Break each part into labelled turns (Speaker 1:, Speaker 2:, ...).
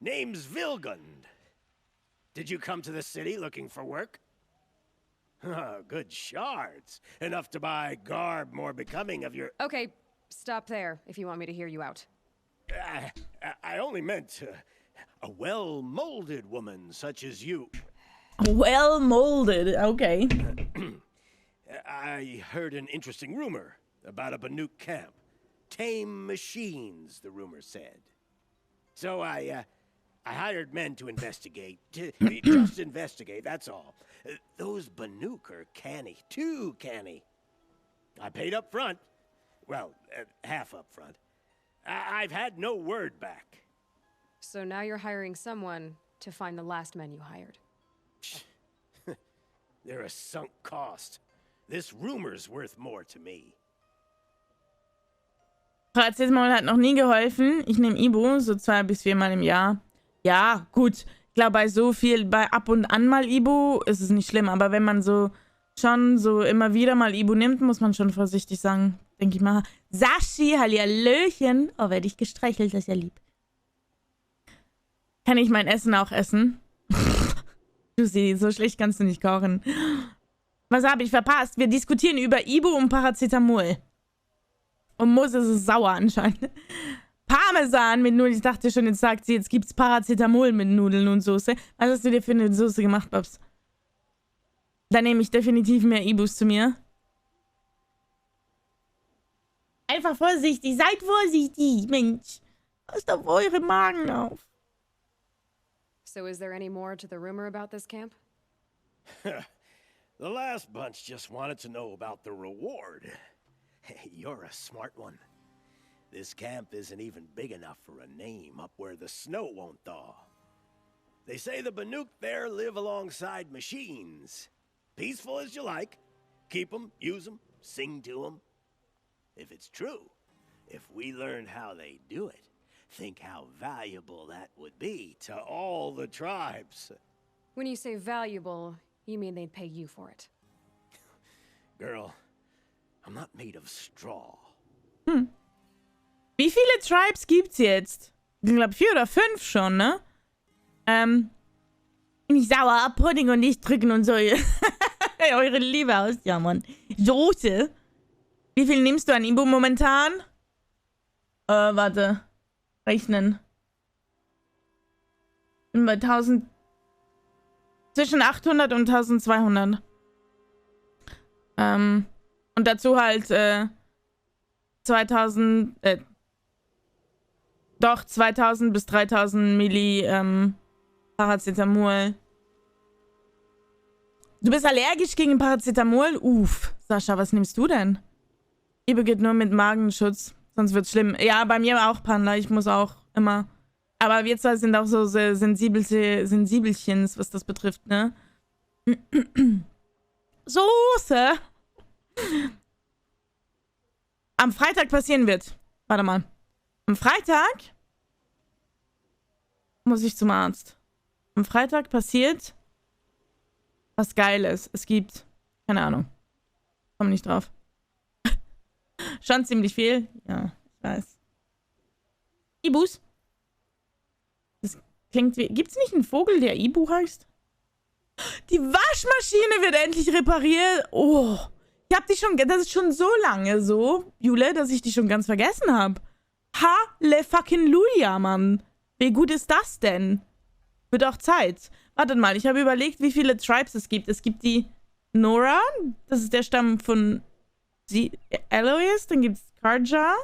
Speaker 1: Name's Vilgund. Did you come to the city looking for work? Good shards. Enough to buy garb more becoming of your...
Speaker 2: Okay, stop there if you want me to hear you out.
Speaker 1: I only meant a well-molded woman such as you.
Speaker 3: Well-molded, okay.
Speaker 1: I heard an interesting rumor about a Banuk camp. Tame machines, the rumor said. So I hired men to investigate. Just investigate, that's all. Those Banuk are canny, too canny. I paid up front. Well, half up front. I've had no word back.
Speaker 2: So now you're hiring someone to find the last men you hired.
Speaker 1: They're a sunk cost. This rumor's worth more to me.
Speaker 3: Paracetamol hat noch nie geholfen. Ich nehme Ibu so 2 bis 4 Mal im Jahr. Ja, gut. Ich glaube, bei so viel, bei ab und an mal Ibu ist es nicht schlimm. Aber wenn man so schon so immer wieder mal Ibu nimmt, muss man schon vorsichtig sagen. Denke ich mal. Sashi, Hallihallöchen. Oh, werde ich gestreichelt, das ist ja lieb. Kann ich mein Essen auch essen? Lucy, so schlecht kannst du nicht kochen. Was habe ich verpasst? Wir diskutieren über Ibu und Paracetamol. Und Moses ist sauer anscheinend. Parmesan mit Nudeln. Ich dachte schon, jetzt sagt sie, jetzt gibt's Paracetamol mit Nudeln und Soße. Was hast du dir für eine Soße gemacht, Babs? Da nehme ich definitiv mehr Ibus zu mir. Einfach vorsichtig. Seid vorsichtig, Mensch. Passt auf eure Magen auf.
Speaker 2: So is there any more to the rumor about this camp?
Speaker 1: The last bunch just wanted to know about the reward. Hey, you're a smart one. This camp isn't even big enough for a name up where the snow won't thaw. They say the Banuk there live alongside machines. Peaceful as you like. Keep them, use them, sing to them. If it's true, if we learn how they do it, think how valuable that would be to all the tribes.
Speaker 2: When you say valuable, you mean they'd pay you for it.
Speaker 1: Girl, I'm not made of straw.
Speaker 3: Wie viele Tribes gibt's jetzt? Ich glaube 4 oder 5 schon, ne? Nicht sauer, Pudding und ich drücken und so eure Liebe aus. Ja, Mann. Soße. Wie viel nimmst du an Ibu momentan? Warte. Rechnen. Bin bei 1000. Zwischen 800 und 1200. Und dazu halt 2000 bis 3000 Milli Paracetamol. Du bist allergisch gegen Paracetamol? Uff. Sascha, was nimmst du denn? Ibu geht nur mit Magenschutz, sonst wird's schlimm. Ja, bei mir auch, Panda. Ich muss auch immer. Aber wir zwei sind auch so Sensibelchens, was das betrifft, ne? Soße! Am Freitag passieren wird. Warte mal. Am Freitag muss ich zum Arzt. Am Freitag passiert was Geiles. Es gibt, keine Ahnung. Komm nicht drauf. Schon ziemlich viel. Ja, ich weiß. Ibus? Das klingt wie... Gibt's nicht einen Vogel, der Ibu heißt? Die Waschmaschine wird endlich repariert. Oh, ich hab die schon... Das ist schon so lange so, Jule, dass ich die schon ganz vergessen habe. Hallefucking-Luja, Mann. Wie gut ist das denn? Wird auch Zeit. Wartet mal, ich habe überlegt, wie viele Tribes es gibt. Es gibt die Nora, das ist der Stamm von Alois, dann gibt's Karja.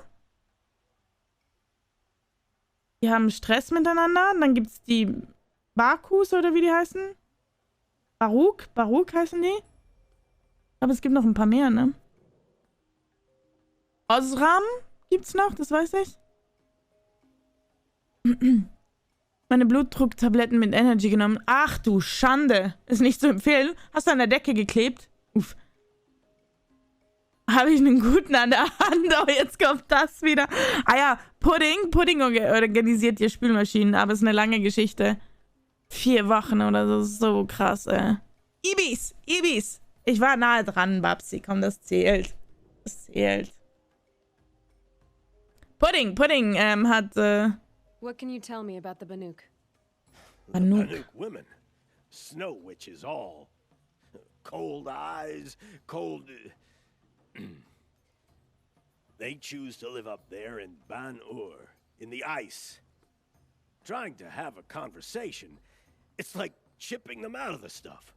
Speaker 3: Die haben Stress miteinander. Dann gibt's die Bakus, oder wie die heißen. Baruk heißen die. Aber es gibt noch ein paar mehr, ne? Osram gibt's noch, das weiß ich. Meine Blutdrucktabletten mit Energy genommen. Ach du Schande. Ist nicht zu empfehlen. Hast du an der Decke geklebt? Uff. Habe ich einen guten an der Hand. Oh, jetzt kommt das wieder. Ah ja, Pudding organisiert die Spülmaschinen. Aber es ist eine lange Geschichte. 4 Wochen oder so. So krass, ey. Ibis. Ich war nahe dran, Babsi. Komm, das zählt. Pudding hat,
Speaker 2: What can you tell me about the Banuk?
Speaker 1: The
Speaker 3: Banuk.
Speaker 1: Banuk women. Snow witches all. Cold eyes, cold... They choose to live up there in Ban-Ur, in the ice. Trying to have a conversation, it's like chipping them out of the stuff.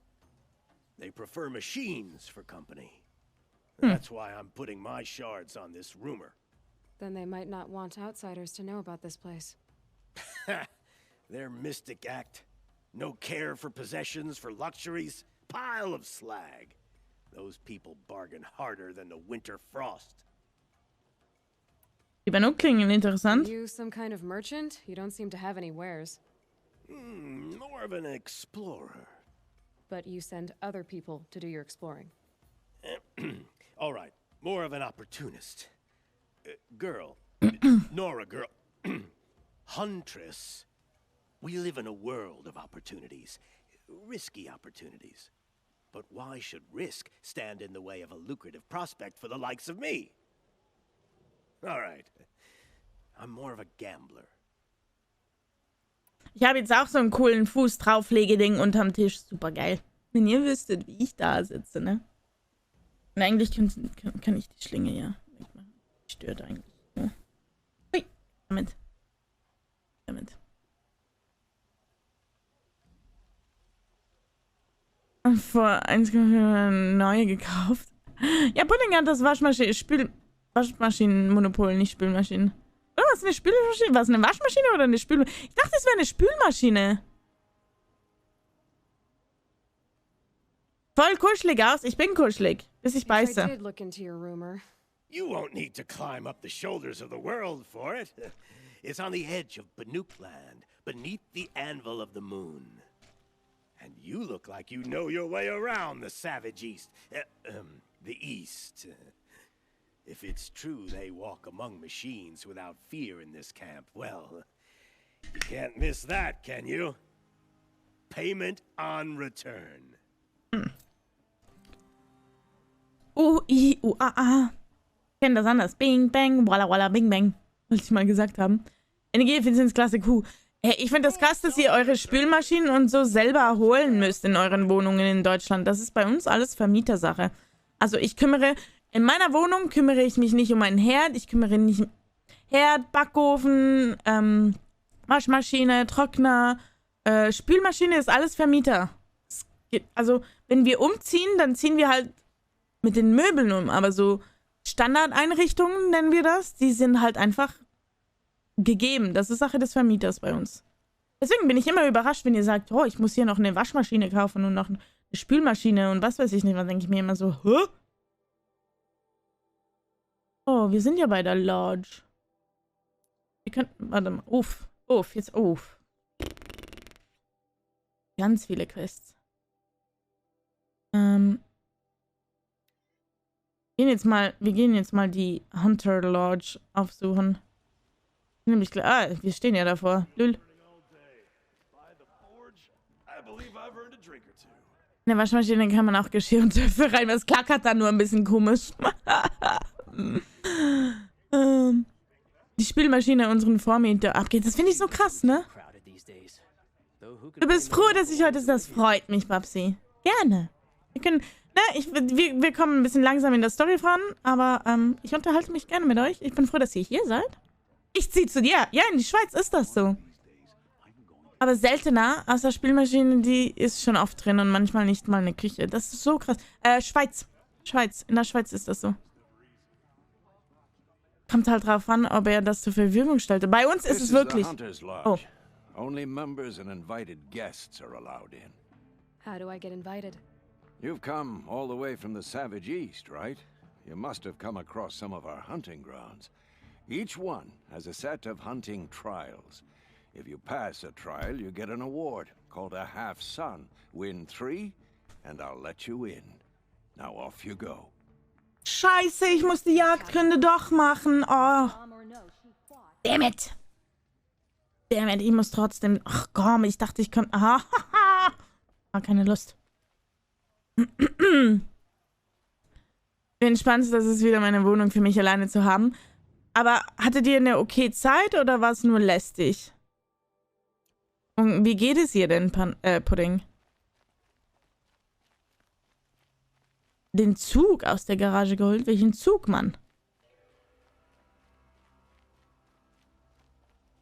Speaker 1: They prefer machines for company. That's why I'm putting my shards on this rumor.
Speaker 2: Then they might not want outsiders to know about this place.
Speaker 1: Their mystic act. No care for possessions, for luxuries. Pile of slag. Those people bargain harder than the winter frost.
Speaker 3: Die Banuk klingen
Speaker 2: Are
Speaker 3: interessant.
Speaker 2: you some kind of merchant? You don't seem to have any wares.
Speaker 1: More of an explorer.
Speaker 2: But you send other people to do your exploring.
Speaker 1: All right, more of an opportunist. Girl. Nora girl. Huntress. We live in a world of opportunities. Risky opportunities. But why should risk stand in the way of a lucrative prospect for the likes of me? All right. I'm more of a gambler.
Speaker 3: Ich habe jetzt auch so einen coolen Fuß-Drauflege-Ding unterm Tisch. Super geil. Wenn ihr wüsstet, wie ich da sitze, ne? Und eigentlich kann ich die Schlinge ja wegmachen. Die stört eigentlich. Ja. Hui. Damit. Vor 1,5 neue gekauft. Ja, Pudding hat das Waschmaschinenmonopol, nicht Spülmaschinen. Oder was, eine Spülmaschine? Was, eine Waschmaschine oder eine Spülmaschine? Ich dachte, es wäre eine Spülmaschine. Voll kuschelig aus. Ich bin kuschelig, bis ich
Speaker 2: I
Speaker 3: beiße.
Speaker 2: did look into your rumor.
Speaker 1: You won't need to climb up the shoulders of the world for it. It's on the edge of Banuk land, beneath the anvil of the moon. And you look like you know your way around the savage east. The east. If it's true they walk among machines without fear in this camp, well, you can't miss that, can you? Payment on return.
Speaker 3: U-I-U-A-A. Ich kenne das anders. Bing, bang, walla, walla, bing, bang. Wollte ich mal gesagt haben. Energieeffizienzklasse Q. Hey, ich finde das krass, dass ihr eure Spülmaschinen und so selber holen müsst in euren Wohnungen in Deutschland. Das ist bei uns alles Vermietersache. Also in meiner Wohnung kümmere ich mich nicht um einen Herd. Ich kümmere mich um Herd, Backofen, Waschmaschine, Trockner, Spülmaschine ist alles Vermieter. Also, wenn wir umziehen, dann ziehen wir halt mit den Möbeln um. Aber so Standardeinrichtungen nennen wir das, die sind halt einfach gegeben. Das ist Sache des Vermieters bei uns. Deswegen bin ich immer überrascht, wenn ihr sagt, oh, ich muss hier noch eine Waschmaschine kaufen und noch eine Spülmaschine und was weiß ich nicht. Dann denke ich mir immer so, hä? Oh, wir sind ja bei der Lodge. Wir könnten, warte mal, jetzt. Ganz viele Quests. Wir gehen jetzt mal die Hunter Lodge aufsuchen. Nämlich klar, wir stehen ja davor. Lül. In der Waschmaschine kann man auch Geschirr und Töpfe rein. Das klackert dann nur ein bisschen komisch. Die Spülmaschine unseren Vormieter abgeht. Das finde ich so krass, ne? Du bist froh, dass ich heute... Das freut mich, Babsi. Gerne. Wir kommen ein bisschen langsam in der Story voran, aber ich unterhalte mich gerne mit euch. Ich bin froh, dass ihr hier seid. Ich ziehe zu dir. Ja, in die Schweiz ist das so. Aber seltener, außer Spülmaschine, die ist schon oft drin und manchmal nicht mal eine Küche. Das ist so krass. Schweiz. In der Schweiz ist das so. Kommt halt drauf an, ob er das zur Verfügung stellte. Bei uns ist es wirklich... Oh.
Speaker 4: Only members and invited guests are allowed in.
Speaker 2: How do I get invited?
Speaker 4: You've come all the way from the Savage East, right? You must have come across some of our hunting grounds. Each one has a set of hunting trials. If you pass a trial, you get an award called a half-sun. Win 3, and I'll let you in. Now off you go.
Speaker 3: Scheiße, ich muss die Jagdgründe doch machen. Oh. Damn it, ich muss trotzdem... Ach komm, ich dachte, ich könnte... Aha, war keine Lust. Bin entspannt, das ist wieder meine Wohnung für mich alleine zu haben. Aber hattet ihr eine okay Zeit oder war es nur lästig? Und wie geht es ihr denn, Pudding? Den Zug aus der Garage geholt? Welchen Zug, Mann?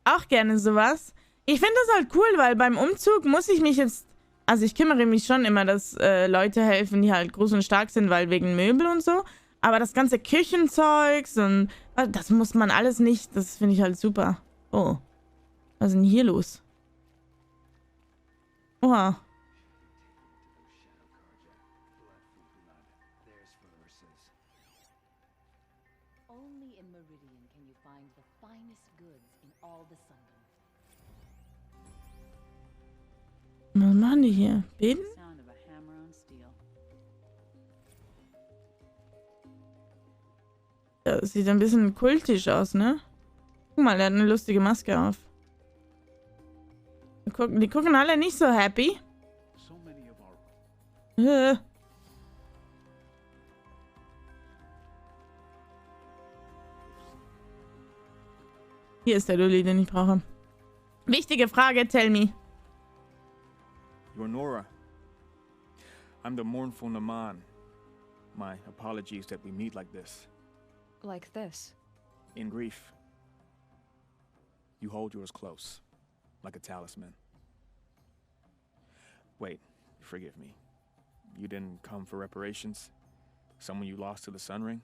Speaker 3: Auch gerne sowas. Ich finde das halt cool, weil beim Umzug muss ich mich jetzt... Also ich kümmere mich schon immer, dass Leute helfen, die halt groß und stark sind, weil wegen Möbel und so. Aber das ganze Küchenzeugs und... Das muss man alles nicht. Das finde ich halt super. Oh. Was ist denn hier los? Oha.
Speaker 5: Only in Meridian can you find the finest goods in all the Sundom.
Speaker 3: Was machen die hier? Beten?
Speaker 5: Sound of a hammer on steel.
Speaker 3: Das sieht ein bisschen kultisch aus, ne? Guck mal, der hat eine lustige Maske auf. Die gucken alle nicht so happy. Hier ist der Lulli, den ich brauche. Wichtige Frage, tell me.
Speaker 6: You're Nora. I'm the mournful Naman. My apologies that we meet like this.
Speaker 2: Like this.
Speaker 6: In grief. You hold yours close, like a talisman. Wait, forgive me. You didn't come for reparations? Someone you lost to the Sun Ring?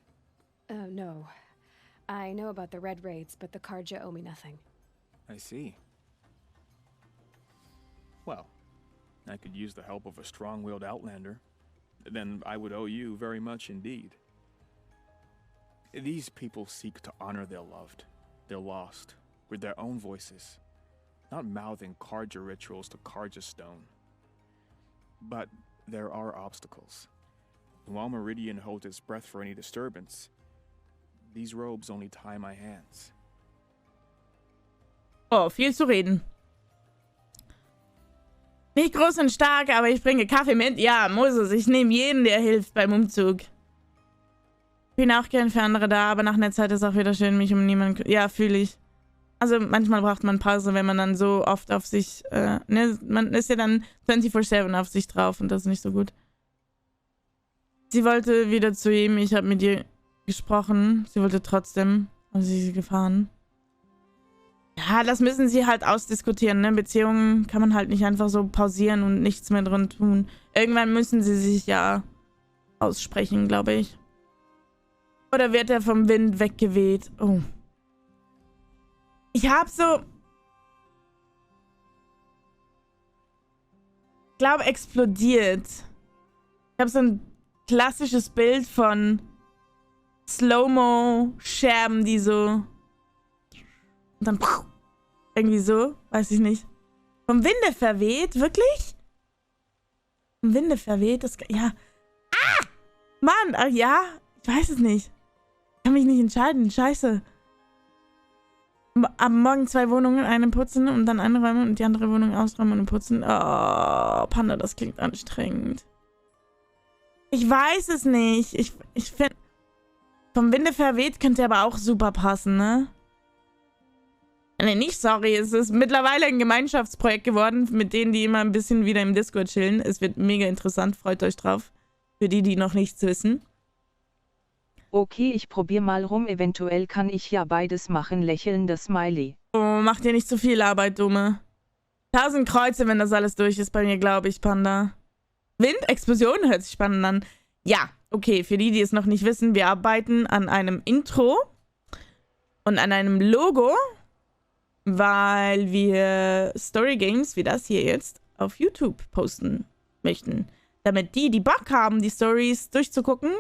Speaker 2: No. I know about the Red Raids, but the Karja owe me nothing.
Speaker 6: I see. Well, I could use the help of a strong-willed outlander. Then I would owe you very much indeed. These people seek to honor their loved, their lost, with their own voices, not mouthing Karja rituals to Karja stone. But there are obstacles. While Meridian holds its breath for any disturbance, these robes only tie my hands.
Speaker 3: Oh, viel zu reden. Nicht groß und stark, aber ich bringe Kaffee mit. Ja, muss es. Ich nehme jeden, der hilft beim Umzug. Bin auch gern für andere da, aber nach einer Zeit ist auch wieder schön, mich um niemanden... Ja, fühle ich. Also manchmal braucht man Pause, wenn man dann so oft auf sich... ne, man ist ja dann 24/7 auf sich drauf und das ist nicht so gut. Sie wollte wieder zu ihm. Ich habe mit ihr gesprochen. Sie wollte trotzdem. Also sie ist gefahren. Ja, das müssen sie halt ausdiskutieren, ne? Beziehungen kann man halt nicht einfach so pausieren und nichts mehr drin tun. Irgendwann müssen sie sich ja aussprechen, glaube ich. Oder wird er vom Wind weggeweht? Oh. Ich habe so... Ich glaube, explodiert. Ich habe so ein klassisches Bild von Slow-Mo-Scherben, die so... Und dann irgendwie so, weiß ich nicht. Vom Winde verweht, wirklich? Vom Winde verweht, das... Ja. Ah! Mann, ach ja, ich weiß es nicht. Ich kann mich nicht entscheiden, scheiße. Am Morgen 2 Wohnungen, eine putzen und dann einräumen und die andere Wohnung ausräumen und putzen. Oh, Panda, das klingt anstrengend. Ich weiß es nicht. Ich finde... Vom Winde verweht könnte aber auch super passen, ne? Nee, nicht sorry. Es ist mittlerweile ein Gemeinschaftsprojekt geworden, mit denen, die immer ein bisschen wieder im Discord chillen. Es wird mega interessant, freut euch drauf. Für die, die noch nichts wissen.
Speaker 7: Okay, ich probier mal rum, eventuell kann ich ja beides machen, lächelnder Smiley.
Speaker 3: Oh, mach dir nicht zu viel Arbeit, Dumme. 1000 Kreuze, wenn das alles durch ist bei mir, glaube ich, Panda. Wind, Explosion, hört sich spannend an. Ja, okay, für die, die es noch nicht wissen, wir arbeiten an einem Intro und an einem Logo, weil wir Story Games wie das hier jetzt auf YouTube posten möchten. Damit die Bock haben, die Stories durchzugucken,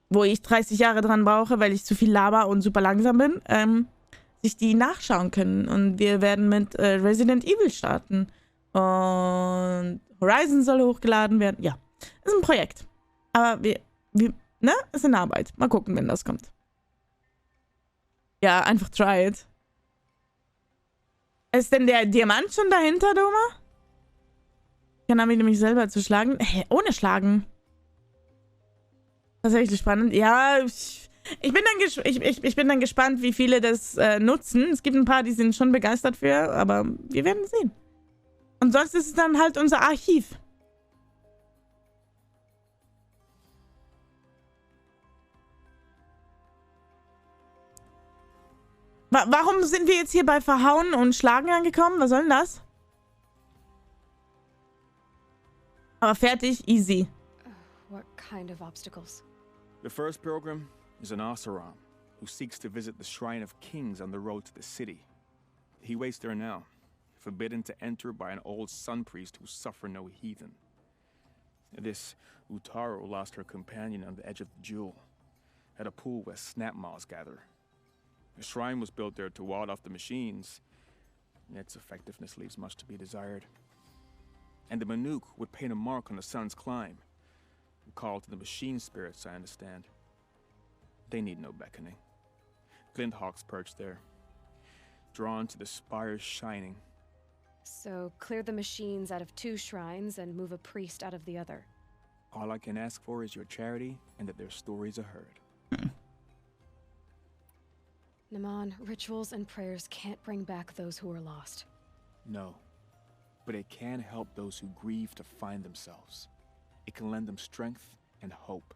Speaker 3: wo ich 30 Jahre dran brauche, weil ich zu viel laber und super langsam bin, sich die nachschauen können. Und wir werden mit Resident Evil starten. Und Horizon soll hochgeladen werden. Ja, ist ein Projekt. Aber wir ne, ist in Arbeit. Mal gucken, wenn das kommt. Ja, einfach try it. Ist denn der Diamant schon dahinter, Doma? Kann er mich nämlich selber zu schlagen. Hä, ohne Schlagen. Tatsächlich spannend. Ja, ich bin dann gespannt, wie viele das nutzen. Es gibt ein paar, die sind schon begeistert für, aber wir werden sehen. Und sonst ist es dann halt unser Archiv. Warum sind wir jetzt hier bei Verhauen und Schlagen angekommen? Was soll denn das? Aber fertig, easy.
Speaker 2: What kind of obstacles?
Speaker 6: The first pilgrim is an Oseram who seeks to visit the Shrine of Kings on the road to the city. He waits there now, forbidden to enter by an old sun priest who suffer no heathen. This Utaro lost her companion on the edge of the jewel, at a pool where snap moths gather. The shrine was built there to ward off the machines. Its effectiveness leaves much to be desired. And the Manuk would paint a mark on the sun's climb. A call to the machine spirits, I understand. They need no beckoning. Glint hawks perch there, drawn to the spires shining.
Speaker 2: So clear the machines out of 2 shrines and move a priest out of the other.
Speaker 6: All I can ask for is your charity and that their stories are heard.
Speaker 2: Naman, rituals and prayers can't bring back those who are lost.
Speaker 6: No, but it can help those who grieve to find themselves. It can lend them strength and hope,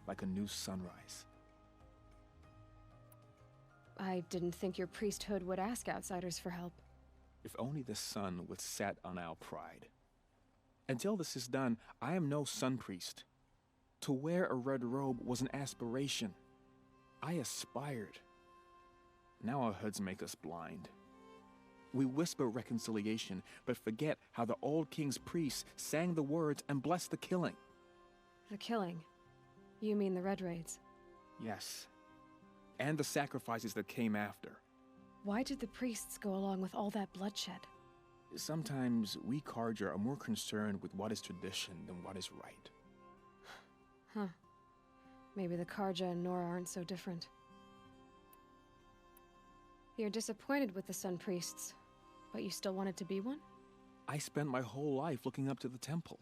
Speaker 6: like a new sunrise.
Speaker 2: I didn't think your priesthood would ask outsiders for help.
Speaker 6: If only the sun would set on our pride. Until this is done, I am no sun priest. To wear a red robe was an aspiration. I aspired. Now our hoods make us blind. We whisper reconciliation, but forget how the old king's priests sang the words and blessed the killing.
Speaker 2: The killing? You mean the Red Raids?
Speaker 6: Yes. And the sacrifices that came after.
Speaker 2: Why did the priests go along with all that bloodshed?
Speaker 6: Sometimes we Karja are more concerned with what is tradition than what is right.
Speaker 2: Huh. Maybe the Karja and Nora aren't so different. You're disappointed with the Sun Priests, but you still wanted to be one?
Speaker 6: I spent my whole life looking up to the temple.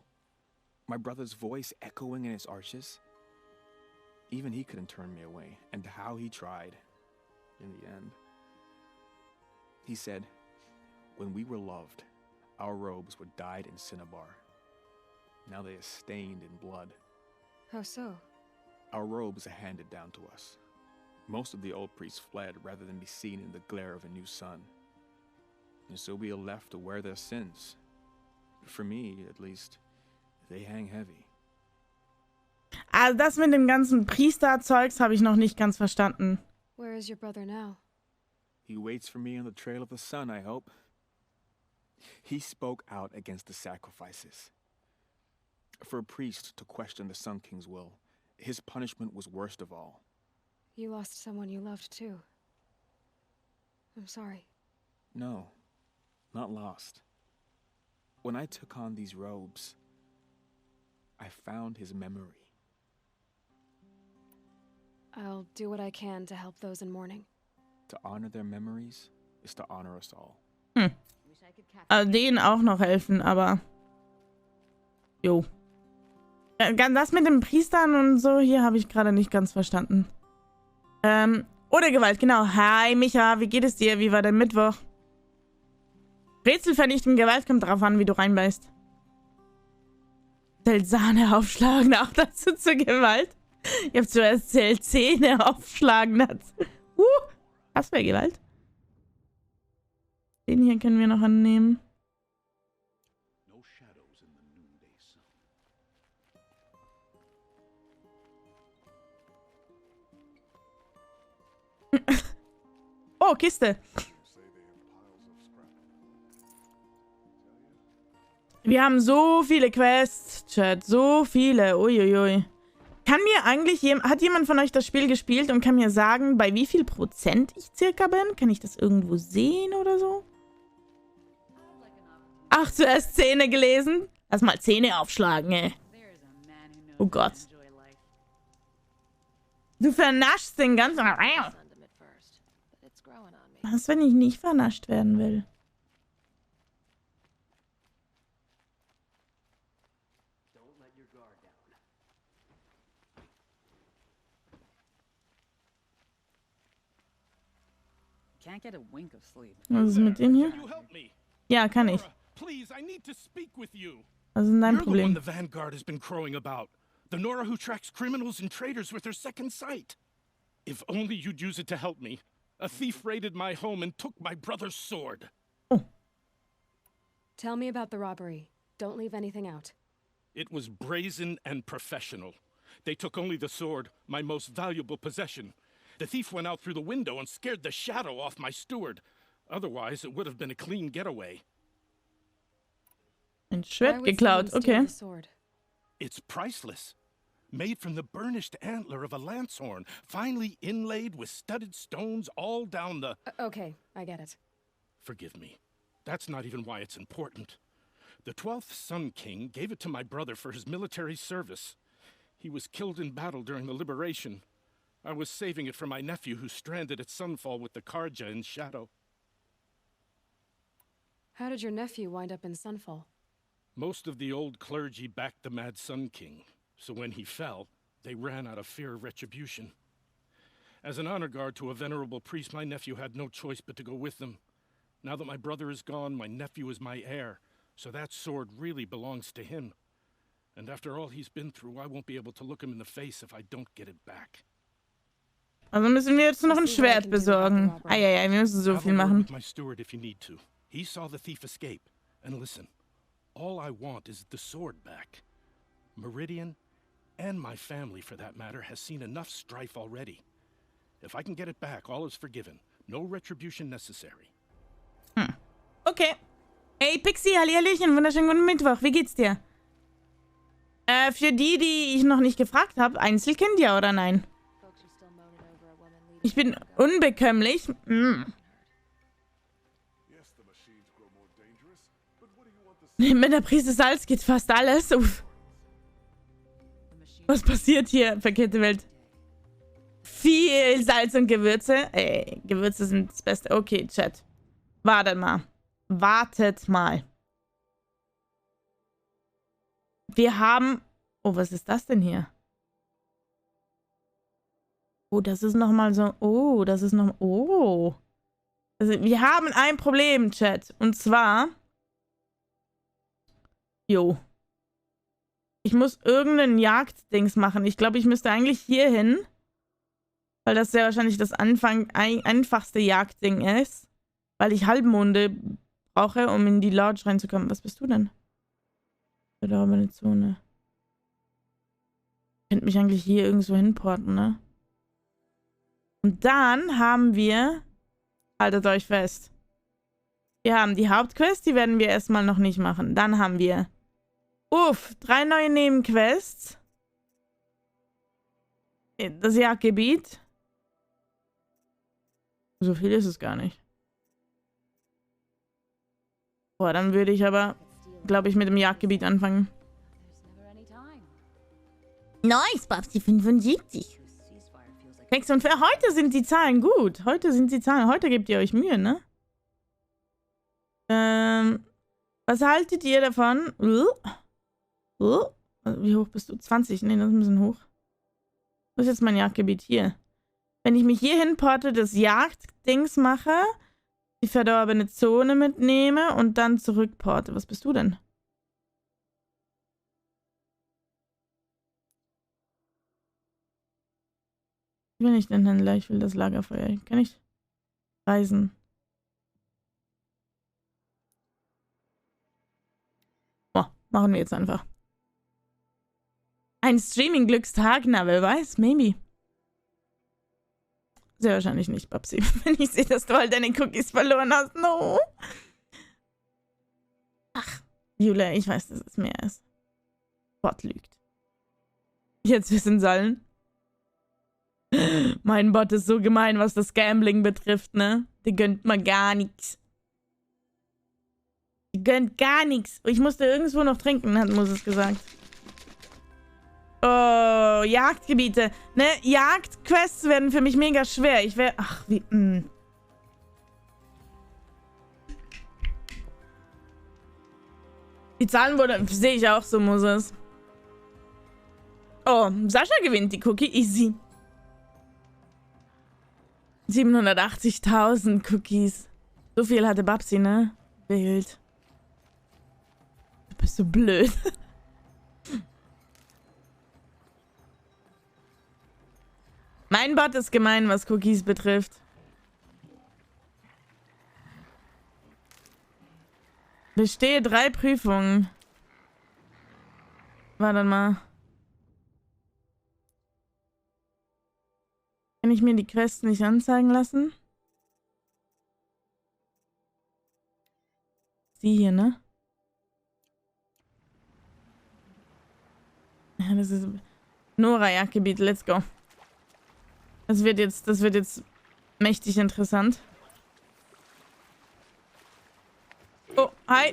Speaker 6: My brother's voice echoing in its arches. Even he couldn't turn me away, and how he tried, in the end. He said, when we were loved, our robes were dyed in cinnabar. Now they are stained in blood.
Speaker 2: How so?
Speaker 6: Our robes are handed down to us. Most of the old priests fled rather than be seen in the glare of a new sun. And so we are left to wear their sins. For me, at least, they hang heavy.
Speaker 3: Also das mit dem ganzen Priesterzeugs habe ich noch nicht ganz verstanden.
Speaker 2: Where is your brother now?
Speaker 6: He waits for me on the trail of the sun, I hope. He spoke out against the sacrifices. For a priest to question the Sun King's will, his punishment was worst of all.
Speaker 2: You lost someone you loved too. I'm sorry.
Speaker 6: No, not lost. When I took on these robes, I found his memory.
Speaker 2: I'll do what I can to help those in mourning.
Speaker 6: To honor their memories is to honor us all.
Speaker 3: Also denen auch noch helfen, aber... Jo. Das mit den Priestern und so, hier habe ich gerade nicht ganz verstanden. Oder Gewalt, genau. Hi, Micha, wie geht es dir? Wie war dein Mittwoch? Rätsel vernichten, Gewalt kommt drauf an, wie du reinbeißt. Zähne aufschlagen, auch dazu zur Gewalt. Ich habe zuerst Zähne aufschlagen dazu. Das wäre Gewalt. Den hier können wir noch annehmen. Oh, Kiste. Wir haben so viele Quests, Chat. So viele. Uiuiui. Kann mir eigentlich hat jemand von euch das Spiel gespielt und kann mir sagen, bei wie viel Prozent ich circa bin? Kann ich das irgendwo sehen oder so? Ach, zuerst Zähne gelesen? Lass mal Zähne aufschlagen, ey. Oh Gott. Du vernaschst den ganzen... Was, wenn ich nicht vernascht werden will? Was ist mit dem hier? Ja, kann ich.
Speaker 8: please, I need to speak with you.
Speaker 3: Was ist denn dein
Speaker 8: You're the one
Speaker 3: Problem?
Speaker 8: the Vanguard has been crowing about. The Nora who tracks criminals and traitors with her second sight. If only you'd use it to help me. A thief raided my home and took my brother's sword.
Speaker 2: Tell me about the robbery. Don't leave anything out.
Speaker 8: It was brazen and professional. They took only the sword, my most valuable possession. The thief went out through the window and scared the shadow off my steward. Otherwise, it would have been a clean getaway.
Speaker 3: Ein
Speaker 2: Why
Speaker 3: Schwert
Speaker 2: would
Speaker 3: geklaut,
Speaker 2: someone steal
Speaker 3: okay.
Speaker 2: the sword?
Speaker 8: It's priceless. Made from the burnished antler of a lancehorn, finely inlaid with studded stones all down the...
Speaker 2: Okay, I get it.
Speaker 8: Forgive me. That's not even why it's important. The 12th Sun King gave it to my brother for his military service. He was killed in battle during the liberation. I was saving it for my nephew who's stranded at Sunfall with the Karja in shadow.
Speaker 2: How did your nephew wind up in Sunfall?
Speaker 8: Most of the old clergy backed the Mad Sun King, so when he fell, they ran out of fear of retribution. As an honor guard to a venerable priest, my nephew had no choice but to go with them. Now that my brother is gone, my nephew is my heir, so that sword really belongs to him. And after all he's been through, I won't be able to look him in the face if I don't get it back.
Speaker 3: Also müssen wir jetzt noch ein Schwert besorgen. Eieiei, wir müssen so
Speaker 8: Have
Speaker 3: viel
Speaker 8: a word
Speaker 3: machen.
Speaker 8: with my steward if you need to. He saw the thief escape. And listen, all I want is the sword back. Meridian, and my family for that matter, has seen enough strife already. If I can get it back, all is forgiven. No retribution necessary.
Speaker 3: Okay. Hey Pixie, hallihallöchen, wunderschönen guten Mittwoch. Wie geht's dir? Für die, die ich noch nicht gefragt habe, Einzel kennt ihr oder nein? Ich bin unbekömmlich. Mit der Prise Salz geht fast alles. Uff. Was passiert hier? Verkehrte Welt. Viel Salz und Gewürze. Ey, Gewürze sind das Beste. Okay, Chat. Wartet mal. Wartet mal. Wir haben... Oh, was ist das denn hier? Oh, das ist nochmal so... Oh, das ist noch... Oh. Also, wir haben ein Problem, Chat. Und zwar... Jo. Ich muss irgendein Jagddings machen. Ich glaube, ich müsste eigentlich hier hin. Weil das sehr wahrscheinlich das einfachste Jagdding ist. Weil ich Halbmonde brauche, um in die Lodge reinzukommen. Was bist du denn? Verdorbene Zone. Ich könnte mich eigentlich hier irgendwo hinporten, ne? Und dann haben wir... Haltet euch fest. Wir haben die Hauptquest, die werden wir erstmal noch nicht machen. Dann haben wir... 3 neue Nebenquests. Das Jagdgebiet. So viel ist es gar nicht. Boah, dann würde ich aber, glaube ich, mit dem Jagdgebiet anfangen. Nice, Babsi 75. Und für heute sind die Zahlen gut. Heute gebt ihr euch Mühe, ne? Was haltet ihr davon? Wie hoch bist du? 20? Ne, das ist ein bisschen hoch. Wo ist jetzt mein Jagdgebiet? Hier. Wenn ich mich hier hinporte, das Jagddings mache, die verdorbene Zone mitnehme und dann zurückporte. Was bist du denn? Wie will ich denn Händler? Ich will das Lagerfeuer. Kann ich reisen? Boah, machen wir jetzt einfach. Ein Streaming-Glückstag? Na, wer weiß? Maybe. Sehr wahrscheinlich nicht, Babsi. Wenn ich sehe, dass du all deine Cookies verloren hast. No. Ach, Julia, ich weiß, dass es mehr ist. Bot lügt. Jetzt wissen sollen. Mein Bot ist so gemein, was das Gambling betrifft, ne? Die gönnt mir gar nichts. Die gönnt gar nichts. Ich musste irgendwo noch trinken, hat Moses gesagt. Oh, Jagdgebiete. Ne, Jagdquests werden für mich mega schwer. Ich wäre... Ach, wie... Die Zahlen sehe ich auch so, Moses. Oh, Sascha gewinnt die Cookie. Easy. 780.000 Cookies. So viel hatte Babsi, ne? Wild. Bist du blöd? Mein Bot ist gemein, was Cookies betrifft. Bestehe 3 Prüfungen. Warte mal. Kann ich mir die Quests nicht anzeigen lassen? Die hier, ne? Ja, das ist Nora-Jagdgebiet. Let's go. Das wird jetzt mächtig interessant. Oh, hi.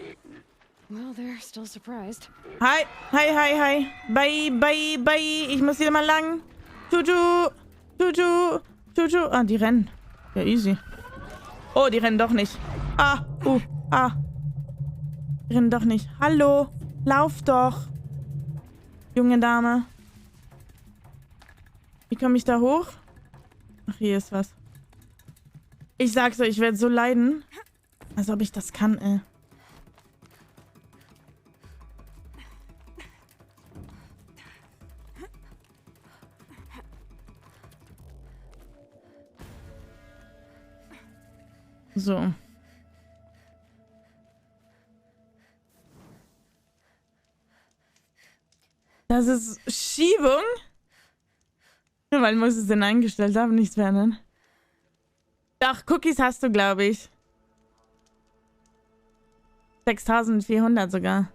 Speaker 2: Well, they're still surprised.
Speaker 3: Hi, hi, hi, hi. Bye, bye, bye. Ich muss hier mal lang. Tutu, tutu, tutu. Ah, die rennen. Ja, easy. Oh, die rennen doch nicht. Ah, Die rennen doch nicht. Hallo, lauf doch. Junge Dame. Wie komme ich da hoch? Ach, hier ist was. Ich sag's euch, ich werde so leiden. Als ob ich das kann, ey. So. Das ist Schiebung? Weil muss es denn eingestellt haben, nichts verändern. Doch, Cookies hast du, glaube ich. 6400 sogar.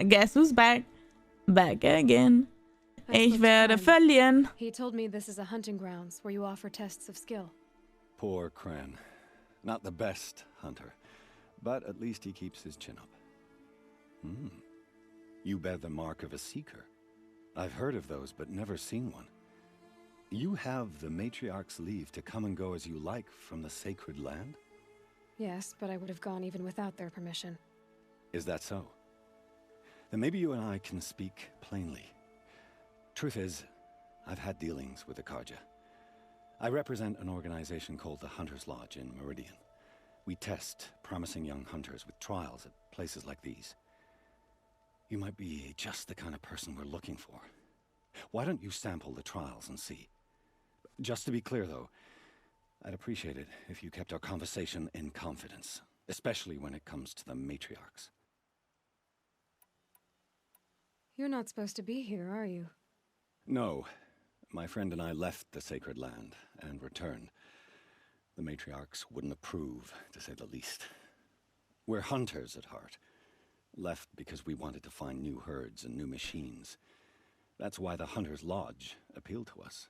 Speaker 3: Guess who's back? Back again. Ich werde verlieren.
Speaker 2: He told me this is a hunting grounds where you offer tests of skill.
Speaker 9: Poor Kren. Not the best hunter, but at least he keeps his chin up. You bear the mark of a seeker. I've heard of those, but never seen one. You have the matriarch's leave to come and go as you like from the sacred land?
Speaker 2: Yes, but I would have gone even without their permission.
Speaker 9: Is that so? Then maybe you and I can speak plainly. Truth is, I've had dealings with the Karja. I represent an organization called the Hunter's Lodge in Meridian. We test promising young hunters with trials at places like these. You might be just the kind of person we're looking for. Why don't you sample the trials and see? Just to be clear, though, I'd appreciate it if you kept our conversation in confidence, especially when it comes to the matriarchs.
Speaker 2: You're not supposed to be here, are you?
Speaker 9: No. My friend and I left the sacred land and returned. The matriarchs wouldn't approve, to say the least. We're hunters at heart. Left because we wanted to find new herds and new machines. That's why the Hunter's Lodge appealed to us.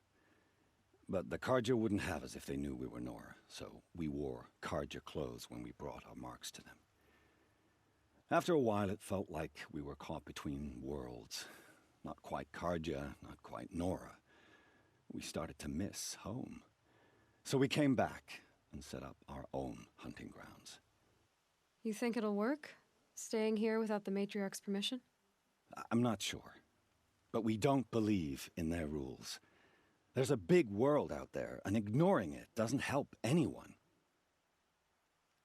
Speaker 9: But the Karja wouldn't have us if they knew we were Nora, so we wore Karja clothes when we brought our marks to them. After a while, it felt like we were caught between worlds. Not quite Karja, not quite Nora. We started to miss home. So we came back and set up our own hunting grounds.
Speaker 2: You think it'll work? Staying here without the matriarch's permission?
Speaker 9: I'm not sure. But we don't believe in their rules. There's a big world out there, and ignoring it doesn't help anyone.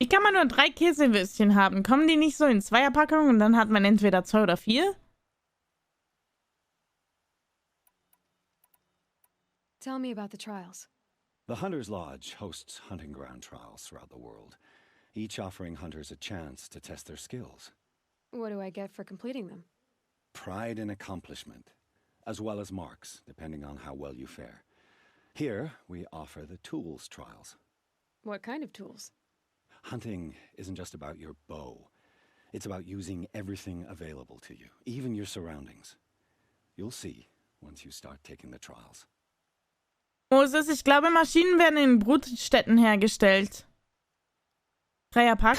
Speaker 3: Wie kann man nur 3 Käsewürstchen haben? Kommen die nicht so in Zweierpackungen und dann hat man entweder 2 oder 4?
Speaker 2: Tell me about the trials.
Speaker 9: The Hunter's Lodge hosts hunting ground trials throughout the world, each offering hunters a chance to test their skills.
Speaker 2: What do I get for completing them?
Speaker 9: Pride in accomplishment, as well as marks, depending on how well you fare. Here, we offer the tools trials.
Speaker 2: What kind of tools?
Speaker 9: Hunting isn't just about your bow. It's about using everything available to you, even your surroundings. You'll see once you start taking the trials.
Speaker 3: Moses, ich glaube, Maschinen werden in Brutstätten hergestellt. Dreierpack.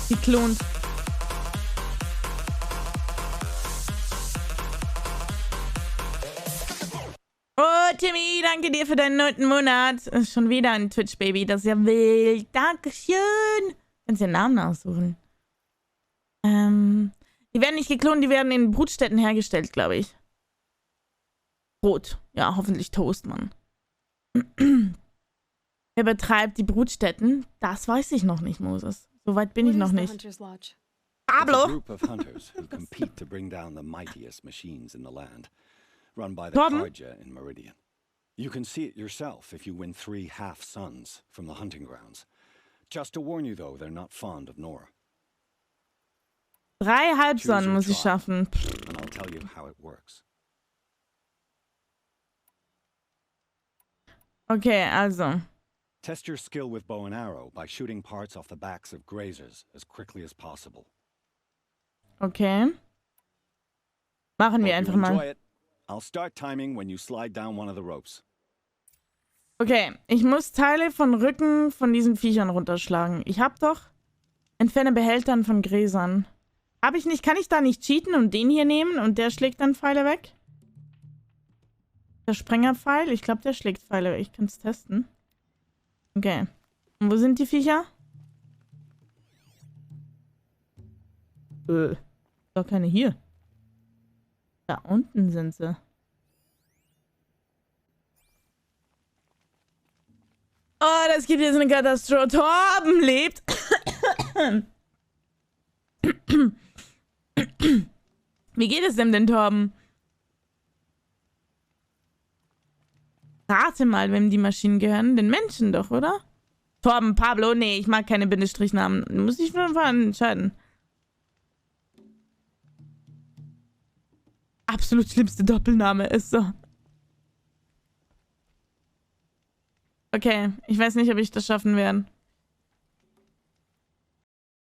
Speaker 3: Geklont. Oh, Timmy, danke dir für deinen 9. Monat. Ist schon wieder ein Twitch-Baby. Das ist ja wild. Dankeschön. Kannst dir den Namen aussuchen. Die werden nicht geklont, die werden in Brutstätten hergestellt, glaube ich. Brot. Ja, hoffentlich Toast, Mann. Wer betreibt die Brutstätten? Das weiß ich noch nicht, Moses. So weit bin ich noch nicht.
Speaker 9: It's a
Speaker 3: Pablo!
Speaker 9: group of hunters who compete to bring down the mightiest machines in the land, run by the
Speaker 3: Torben?
Speaker 9: Karja in Meridian. You can see it yourself if you win 3 half-suns from the hunting grounds. Just to warn you, though, they're not fond of Nora.
Speaker 3: 3
Speaker 9: Choose
Speaker 3: Halbsonnen
Speaker 9: your
Speaker 3: muss ich
Speaker 9: tribe,
Speaker 3: schaffen.
Speaker 9: and I'll tell you how it works.
Speaker 3: Okay, also.
Speaker 9: Test your skill with bow and arrow by shooting parts off the backs of grazers as quickly as possible.
Speaker 3: Okay. Machen wir
Speaker 9: Hope
Speaker 3: einfach
Speaker 9: you enjoy
Speaker 3: mal.
Speaker 9: it. I'll start timing when you slide down one of the ropes.
Speaker 3: Okay, ich muss Teile von Rücken von diesen Viechern runterschlagen. Ich hab doch entferne Behältern von Gräsern. Hab ich nicht, kann ich da nicht cheaten und den hier nehmen und der schlägt dann Pfeile weg? Der Sprengerpfeil? Ich glaube, der schlägt Pfeile weg. Ich kann es testen. Okay. Und wo sind die Viecher? Doch keine hier. Da unten sind sie. Oh, das gibt jetzt eine Katastrophe. Torben lebt. Wie geht es denn Torben? Rate mal, wem die Maschinen gehören. Den Menschen doch, oder? Torben, Pablo, nee, ich mag keine Bindestrichnamen. Muss ich für einen entscheiden. Absolut schlimmste Doppelname ist so. Okay, ich weiß nicht, ob ich das schaffen werde.